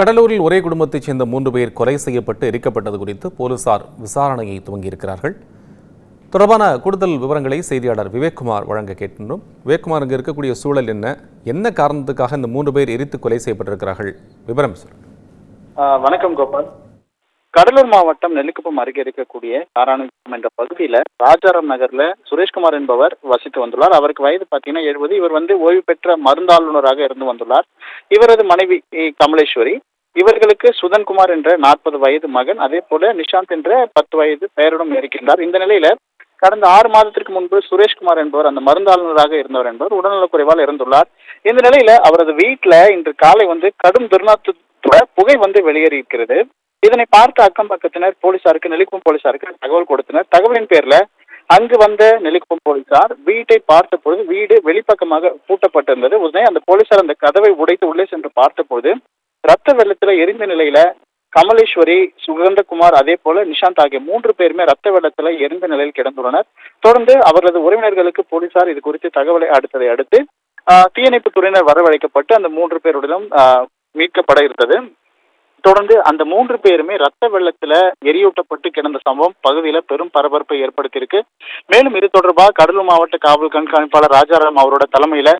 கடலூரில் ஒரே குடும்பத்தைச் சேர்ந்த 3 பேர் கொலை செய்யப்பட்டு எரிக்கப்பட்டது குறித்து போலீசார் விசாரணையை துவங்கியிருக்கிறார்கள். தொடர்பான கூடுதல் விவரங்களை செய்தியாளர் விவேக்குமார் வழங்க கேட்கின்றோம். விவேக்குமார், அங்கு இருக்கக்கூடிய சூழல் என்ன காரணத்துக்காக இந்த 3 பேர் எரித்து கொலை செய்யப்பட்டிருக்கிறார்கள்? விவரம் சொல்லுங்கள். வணக்கம் கோபால். கடலூர் மாவட்டம் நெல்லிக்குப்பம் அருகே இருக்கக்கூடிய காராணிக்குப்பம் என்ற பகுதியில ராஜாராம் நகர்ல சுரேஷ்குமார் என்பவர் வசித்து வந்துள்ளார். அவருக்கு வயது பார்த்தீங்கன்னா 70. இவர் ஓய்வு பெற்ற மருந்தாளுநராக இருந்து வந்துள்ளார். இவரது மனைவி கமலேஸ்வரி. இவர்களுக்கு சுதன்குமார் என்ற 40 வயது மகன், அதே போல நிஷாந்த் என்ற 10 வயது பெயருடன் இருக்கின்றார். இந்த நிலையில கடந்த 6 மாதத்திற்கு முன்பு சுரேஷ்குமார் என்பவர், அந்த மருந்தாளுநராக இருந்தவர் என்பவர் உடல்நலக்குறைவால் இறந்துள்ளார். இந்த நிலையில அவரது வீட்டுல இன்று காலை கடும் துர்நாற்றத்தோட புகை வெளியேறி இருக்கிறது. இதனை பார்த்த அக்கம் பக்கத்தினர் நெல்லிக்குப்பம் போலீசாருக்கு தகவல் கொடுத்தனர். தகவலின் பேர்ல அங்கு வந்த நெல்லிக்குப்பம் போலீசார் வீட்டை பார்த்த பொழுது வீடு வெளிப்பக்கமாக பூட்டப்பட்டிருந்தது. உடனே அந்த போலீசார் அந்த கதவை உடைத்து உள்ளே சென்று பார்த்த பொழுது ரத்த வெள்ளத்துல எரிந்த நிலையில கமலேஸ்வரி, சுகந்தகுமார், அதே போல நிஷாந்த் ஆகிய 3 பேருமே ரத்த வெள்ளத்துல எரிந்த நிலையில் கிடந்துள்ளனர். தொடர்ந்து அவர்களது உறவினர்களுக்கு போலீசார் இது குறித்து தகவலை அடுத்து தீயணைப்பு துறையினர் வரவழைக்கப்பட்டு அந்த 3 பேருடனும் மீட்கப்பட இருந்தது. தொடர்ந்து அந்த 3 பேருமே ரத்த வெள்ளத்துல எரியூட்டப்பட்டு கிடந்த சம்பவம் பகுதியில பெரும் பரபரப்பை ஏற்படுத்தியிருக்கு. மேலும் இது தொடர்பாக கடலூர் மாவட்ட காவல் கண்காணிப்பாளர் ராஜாராம் அவரோட தலைமையில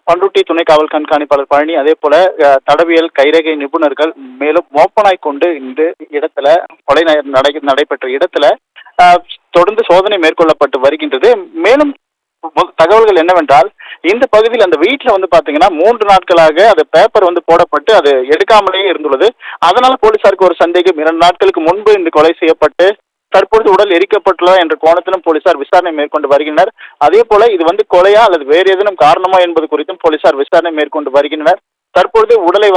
பண்ருட்டி துணை காவல் கண்காணிப்பாளர் பழனி, அதே போல தடவியல் கைரேகை நிபுணர்கள், மேலும் மோப்பனாய் கொண்டு இந்த இடத்துல கொலை நடைபெற்ற இடத்துல தொடர்ந்து சோதனை மேற்கொள்ளப்பட்டு வருகின்றது. மேலும் தகவல்கள் என்னவென்றால், இந்த பகுதியில் அந்த வீட்டுல பாத்தீங்கன்னா 3 நாட்களாக அது பேப்பர் போடப்பட்டு அது எடுக்காமலேயே இருந்துள்ளது. அதனால போலீசாருக்கு ஒரு சந்தேகம். 2 நாட்களுக்கு முன்பு இந்த கொலை செய்யப்பட்டு தற்பொழுது உடல் எரிக்கப்பட்டுள்ளதா என்ற கோணத்திலும் போலீசார் விசாரணை மேற்கொண்டு வருகின்றனர். அதே போல இது கொலையா அல்லது வேறு ஏதேனும் காரணமா என்பது குறித்தும் போலீசார் விசாரணை மேற்கொண்டு வருகின்றனர். தற்பொழுது உடலை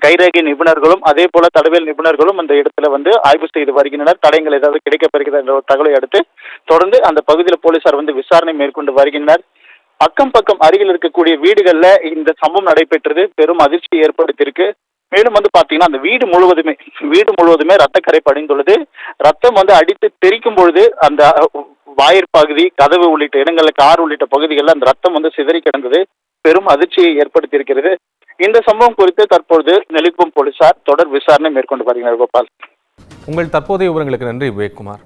கைரேகை நிபுணர்களும் அதே போல தடவியல் நிபுணர்களும் அந்த இடத்துல ஆய்வு செய்து வருகின்றனர். தடயங்கள் ஏதாவது கிடைக்கப்பெறுகிறது என்ற ஒரு தகவலை அடுத்து தொடர்ந்து அந்த பகுதியில் போலீசார் விசாரணை மேற்கொண்டு வருகின்றனர். அக்கம் பக்கம் அருகில் இருக்கக்கூடிய வீடுகள்ல இந்த சம்பவம் நடைபெற்றது பெரும் அதிர்ச்சியை ஏற்படுத்தியிருக்கு. மேலும் பாத்தீங்கன்னா அந்த வீடு முழுவதுமே ரத்தக்கரை படிந்துள்ளது. ரத்தம் அடித்து தெரிக்கும் பொழுது அந்த வாயிற் பகுதி, கதவு உள்ளிட்ட இடங்கள்ல, கார் உள்ளிட்ட பகுதிகளில் அந்த ரத்தம் சிதறி கிடந்தது பெரும் அதிர்ச்சியை ஏற்படுத்தியிருக்கிறது. இந்த சம்பவம் குறித்து தற்பொழுது நெல்லிக்குப்பம் போலீசார் தொடர் விசாரணை மேற்கொண்டு வருகின்றனர். கோபால், உங்கள் தற்போதைய விவரங்களுக்கு நன்றி விவேக்குமார்.